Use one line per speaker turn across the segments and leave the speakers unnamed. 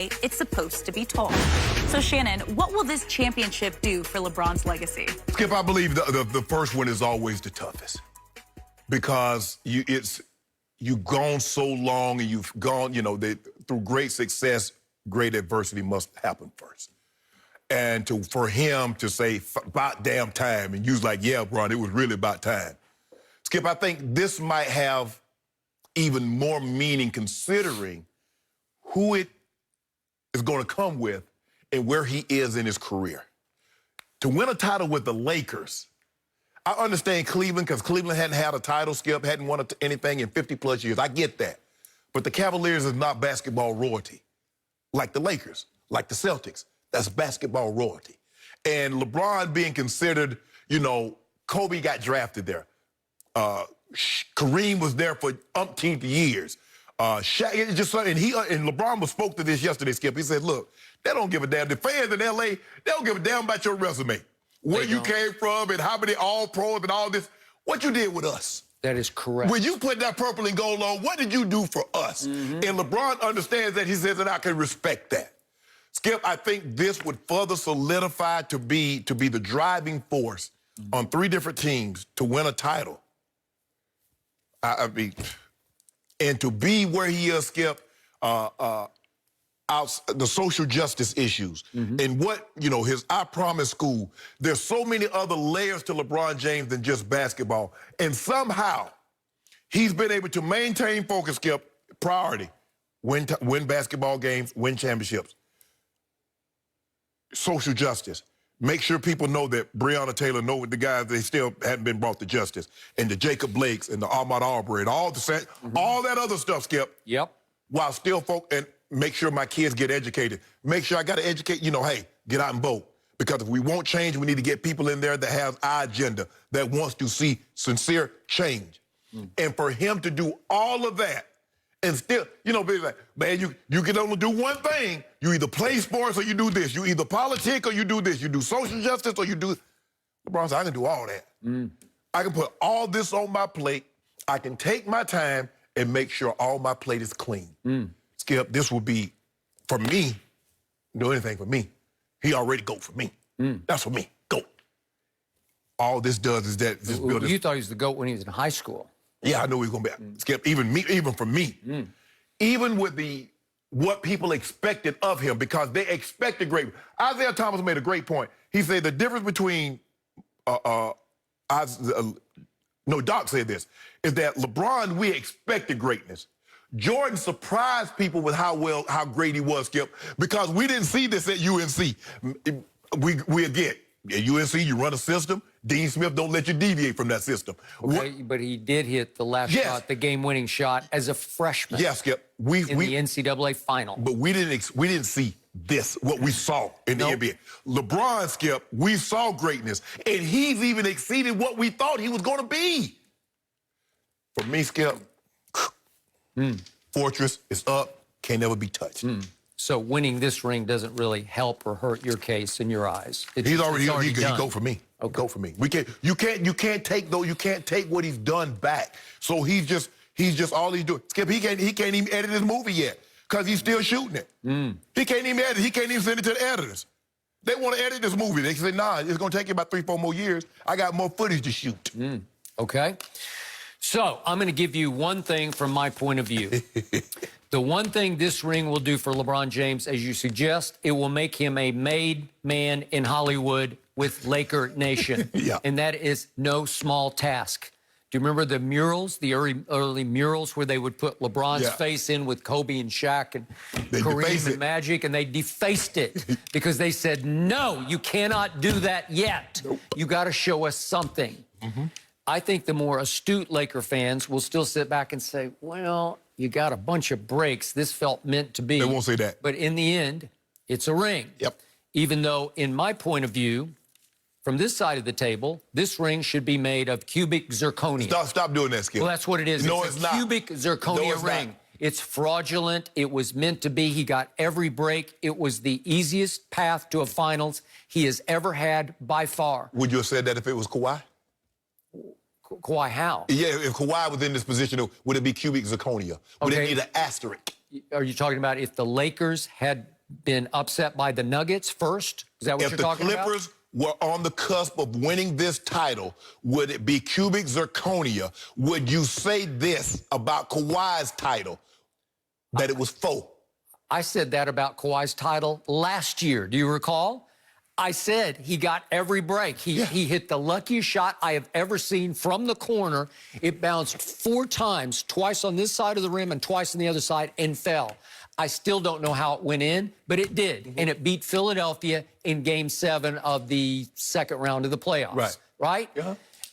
It's supposed to be tall. So, Shannon, what will this championship do for LeBron's legacy?
Skip, I believe the first one is always the toughest because you've gone so long and you've gone, through great success, great adversity must happen first. And for him to say, about damn time, and you was like, yeah, Bron, it was really about time. Skip, I think this might have even more meaning considering who it is going to come with and where he is in his career. To win a title with the Lakers, I understand Cleveland because Cleveland hadn't had a title, Skip, hadn't won anything in 50-plus years. I get that. But the Cavaliers is not basketball royalty. Like the Lakers, like the Celtics. That's basketball royalty. And LeBron being considered, Kobe got drafted there. Kareem was there for umpteenth years. Shaq, and LeBron spoke to this yesterday, Skip. He said, look, they don't give a damn. The fans in L.A., they don't give a damn about your resume. Where you came from and how many all-pros and all this. What you did with us.
That is correct.
When you put that purple and gold on, what did you do for us? Mm-hmm. And LeBron understands that. He says that I can respect that. Skip, I think this would further solidify to be the driving force on 3 different teams to win a title. And to be where he is, Skip, the social justice issues and what, his I Promise school, there's so many other layers to LeBron James than just basketball. And somehow he's been able to maintain focus, Skip, priority, win basketball games, win championships. Social justice. Make sure people know that Breonna Taylor know the guys, they still hadn't been brought to justice. And the Jacob Blakes and the Ahmaud Arbery and all that other stuff, Skip.
Yep.
While still and make sure my kids get educated. Make sure I got to educate, hey, get out and vote. Because if we want change, we need to get people in there that have our agenda, that wants to see sincere change. And for him to do all of that, and still, be like, man, you can only do one thing. You either play sports or you do this. You either politic or you do this. You do social justice or you do... LeBron said, I can do all that. I can put all this on my plate. I can take my time and make sure all my plate is clean. Skip, this will be, for me, do anything for me. He already GOAT for me. That's for me, GOAT. All this does is that...
You thought he was the GOAT when he was in high school.
Yeah, I knew he was going to be. Skip, even for me. Even with what people expected of him, because they expected great. Isaiah Thomas made a great point. He said the difference between, Doc said this, is that LeBron, we expected greatness. Jordan surprised people with how great he was, Skip, because we didn't see this at UNC. We again, at UNC, you run a system. Dean Smith don't let you deviate from that system.
Okay, but he did hit the last shot, the game-winning shot, as a freshman.
Yes, Skip.
In the NCAA final.
But we didn't see this, what we saw in the NBA. LeBron, Skip, we saw greatness, and he's even exceeded what we thought he was going to be. For me, Skip, fortress is up, can't never be touched.
So winning this ring doesn't really help or hurt your case in your eyes.
He's already he go for me. Okay. Go for me. You can't take what he's done back. So he's just all he's doing. Skip, he can't even edit his movie yet because he's still shooting it. He can't even edit. He can't even send it to the editors. They want to edit this movie. They say, nah, it's going to take you about 3-4 more years. I got more footage to shoot.
Okay. So I'm going to give you one thing from my point of view. The one thing this ring will do for LeBron James, as you suggest, it will make him a made man in Hollywood with Laker Nation. And that is no small task. Do you remember the murals, the early murals where they would put LeBron's face in with Kobe and Shaq and Kareem and Magic, and they defaced it because they said, no, you cannot do that yet. You got to show us something. I think the more astute Laker fans will still sit back and say, well, you got a bunch of breaks. This felt meant to be.
They won't say that.
But in the end, it's a ring. Even though, in my point of view, from this side of the table, this ring should be made of cubic zirconia.
Stop doing that, Skip.
Well, that's what it is.
No, it's not.
Cubic zirconia ring. It's fraudulent. It was meant to be. He got every break. It was the easiest path to a finals he has ever had by far.
Would you have said that if it was Kawhi?
Kawhi, how?
Yeah, if Kawhi was in this position, would it be cubic zirconia? Would it need an asterisk?
Are you talking about if the Lakers had been upset by the Nuggets first? Is that what you're talking about?
If the Clippers were on the cusp of winning this title, would it be cubic zirconia? Would you say this about Kawhi's title, that it was faux?
I said that about Kawhi's title last year. Do you recall? I said he got every break. He hit the luckiest shot I have ever seen from the corner. It bounced 4 times, twice on this side of the rim and twice on the other side, and fell. I still don't know how it went in, but it did. And it beat Philadelphia in Game 7 of the second round of the playoffs. Right?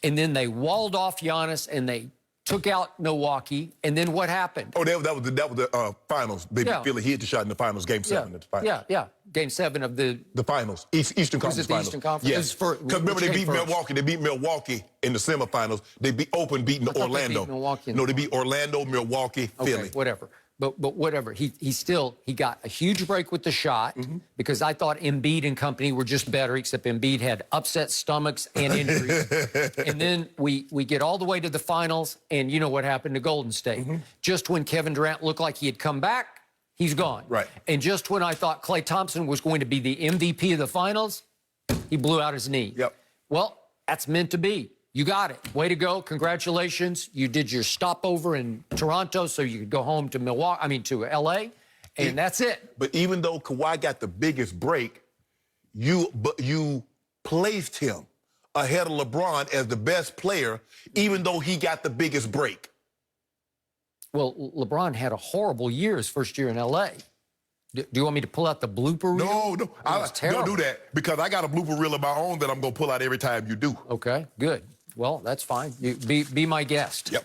And then they walled off Giannis, and they took out Milwaukee. And then what happened?
Oh, that was the finals. They beat Philly. He hit the shot in the finals, Game 7 of the finals.
Game 7 of the
finals, Eastern Conference
was it the
Finals.
Eastern Conference?
Yes, because remember they beat Milwaukee. They beat Milwaukee in the semifinals. They beat beating Orlando.
They beat Milwaukee.
No, they beat Orlando, Milwaukee, Philly.
Whatever. But whatever. He got a huge break with the shot because I thought Embiid and company were just better, except Embiid had upset stomachs and injuries. And then we get all the way to the finals, and you know what happened to Golden State. Just when Kevin Durant looked like he had come back, he's gone.
Right.
And just when I thought Klay Thompson was going to be the MVP of the finals, he blew out his knee. Well, that's meant to be. You got it. Way to go. Congratulations. You did your stopover in Toronto so you could go home to to L.A., and that's it.
But even though Kawhi got the biggest break, you placed him ahead of LeBron as the best player, even though he got the biggest break.
Well, LeBron had a horrible year his first year in L.A. Do you want me to pull out the blooper reel?
No. Don't do that, because I got a blooper reel of my own that I'm going to pull out every time you do.
Okay, good. Well, that's fine. You be my guest.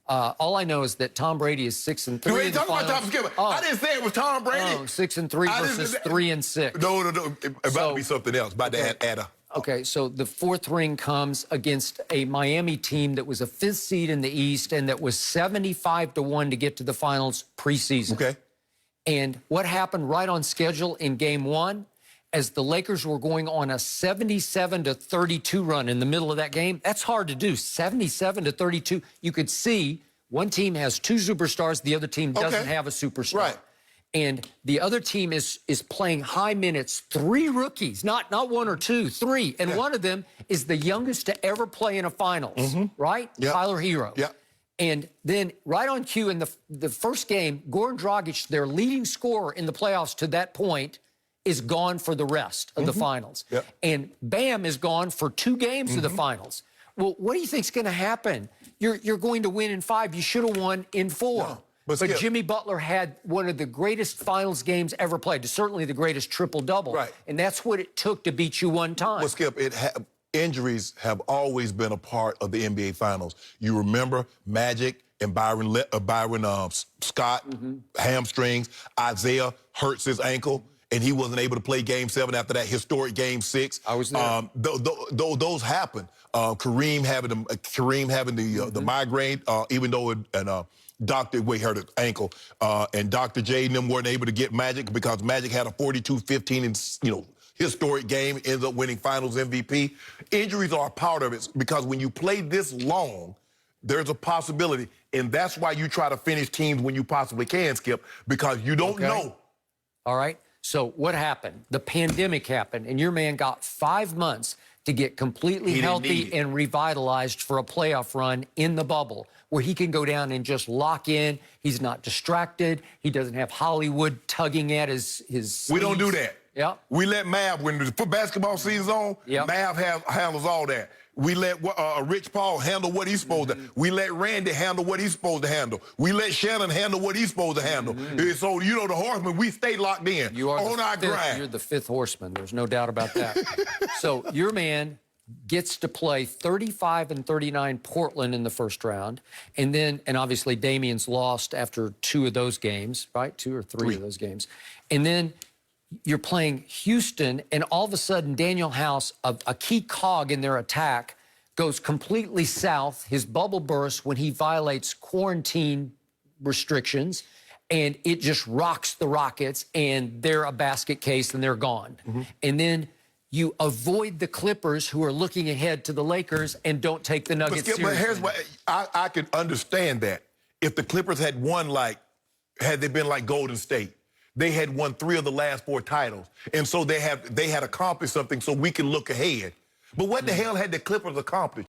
All I know is that Tom Brady is 6-3.
You ain't talking about Tom Skipper. I didn't say it was Tom Brady.
6-3 versus 3-6.
No. It's about to be something else. About to add a.
Okay, so the 4th ring comes against a Miami team that was a 5th seed in the East and that was 75-1 to get to the finals preseason.
Okay.
And what happened right on schedule in Game 1? As the Lakers were going on a 77-32 run in the middle of that game. That's hard to do, 77-32. You could see one team has 2 superstars, the other team doesn't have a superstar.
Right.
And the other team is playing high minutes, 3 rookies, not 1 or 2, 3. And one of them is the youngest to ever play in a finals, right? Tyler Hero. And then right on cue in the first game, Goran Dragic, their leading scorer in the playoffs to that point, is gone for the rest of the finals. And Bam is gone for 2 games of the finals. Well, what do you think's going to happen? You're going to win in 5. You should have won in 4.
No,
but Jimmy Butler had one of the greatest finals games ever played, certainly the greatest triple-double. And that's what it took to beat you one time.
Well, Skip, injuries have always been a part of the NBA Finals. You remember Magic and Byron Scott, hamstrings. Isaiah hurts his ankle, and he wasn't able to play Game 7 after that historic Game 6.
I was there.
Those happen. Kareem having the migraine, even though Dr. Way hurt his ankle, and Dr. J and them weren't able to get Magic because Magic had a 42-15 and historic game, ends up winning Finals MVP. Injuries are a part of it because when you play this long, there's a possibility, and that's why you try to finish teams when you possibly can, Skip, because you don't know.
All right. So what happened? The pandemic happened, and your man got 5 months to get completely healthy and revitalized for a playoff run in the bubble where he can go down and just lock in. He's not distracted. He doesn't have Hollywood tugging at his sleeves.
We don't do that. We let Mav, when the basketball season's on, Mav handles all that. We let Rich Paul handle what he's supposed to. We let Randy handle what he's supposed to handle. We let Shannon handle what he's supposed to handle. So, the Horsemen, we stay locked in on our grind.
You're the 5th horseman. There's no doubt about that. So your man gets to play 35-39 Portland in the first round. And obviously Damian's lost after 2 of those games, right? 2 or 3 of those games. And then you're playing Houston, and all of a sudden Daniel House, a key cog in their attack, goes completely south. His bubble bursts when he violates quarantine restrictions, and it just rocks the Rockets, and they're a basket case, and they're gone. And then you avoid the Clippers, who are looking ahead to the Lakers, and don't take the Nuggets seriously.
But here's what I can understand that. If the Clippers had won, like, had they been like Golden State. They had won 3 of the last 4 titles. And so they had accomplished something so we can look ahead. But what the hell had the Clippers accomplished?